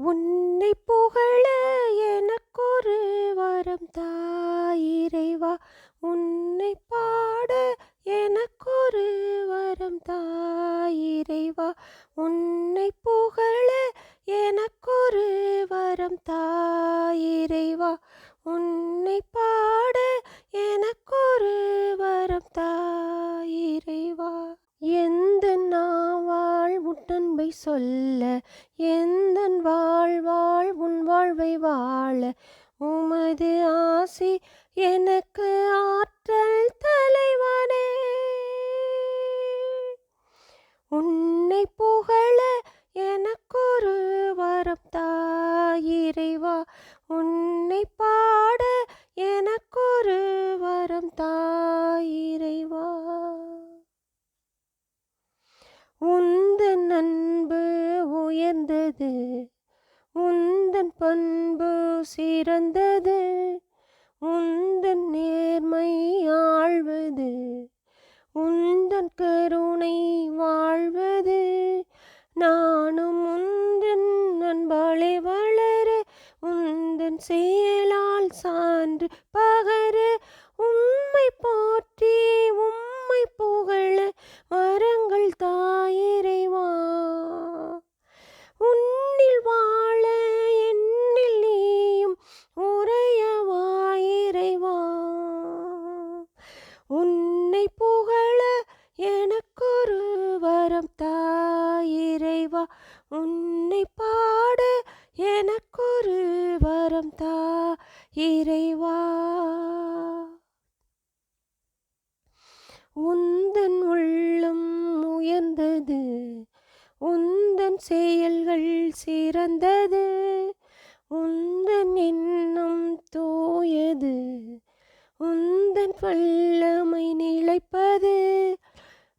உன்னை புகழ எனக்கொரு வரம் தா இறைவா. உன்னை பாட எனக்கொரு வரம் தா இறைவா. உன்னை புகழ எனக்கொரு வரம் தா இறைவா. உன்னை பாட எனக்கொரு வரம் தா இறைவா. எந்தன் நாவால் உன்னன்பை சொல்ல, எந்தன் வாழ்வாள் உன் வாழ்வை வாழ, உமது ஆசி எனக்கு ஆற்றல் தலைவனே. உன்னை புகழ எனக்கொரு வரம் தா இறைவா. உன்னை பாட எனக்கொரு வரம் தா இறைவா. உந்தன் அன்பு உயர்ந்தது, உந்தன் பண்பு சிறந்தது, உந்தன் நேர்மை ஆழ்வது, உந்தன் கருணை வாழ்வது. நானும் உந்தன் அன்பாலே வளர, உந்தன் செயலால் சான்று பகர, உம்மை போற்றி உம்மை புகழ வரங்கள் தாயிறைவா. உன்னில் வாழ என்னில் நீயும் உறையவாயிறைவா. உன்னை புகழ எனக்கொரு வரம் தா இறைவா. உன்னை பாட எனக்கொரு வரம் தா இறைவா. உந்தன் உள்ளம் உயர்ந்தது, உந்தன் செயல்கள் சிறந்தது, உந்தன் எண்ணம் தூயது, உந்தன் வல்லமை நிலைப்பது.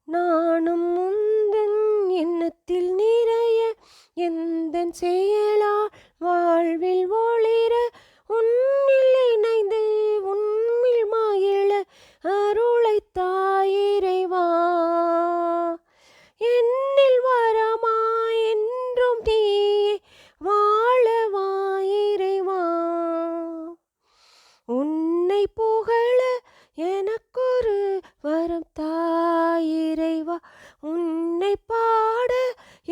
நானும் உந்தன் எண்ணத்தில் நிறைய, எந்தன் செயலால் வாழ்வில் ஒளிர, உன்னில் இணைந்து உன்னில் மகிழ அருளை தாயிறைவா. என்னில் வரமா என்றும் நீயே வாழவாயிறைவா. உன்னை புகழ எனக்கொரு வரம் தா இறைவா. உன்னை பாட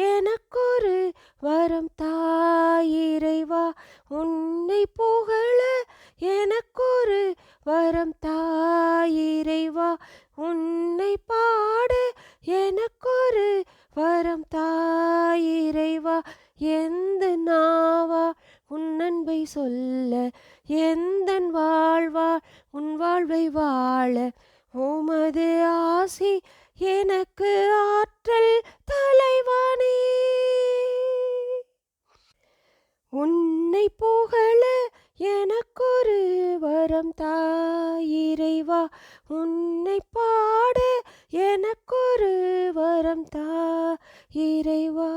எனக்கொரு வரம் தா இறைவா. உன்னை புகழ எனக்கொரு வரம் தா இறைவா. உன்னை பாட எனக்கொரு வரம் தா இறைவா. எந்த நாவா உன் அன்பை சொல்ல, எந்தன் வாழ்வா உன் வாழ்வை வாழ, உமது ஆசி எனக்கு ஆற்றல் தலைவனே. உன்னை புகழ எனக்கொரு வரம் தா இறைவா. உன்னை பாட எனக்கொரு வரம் தா இறைவா.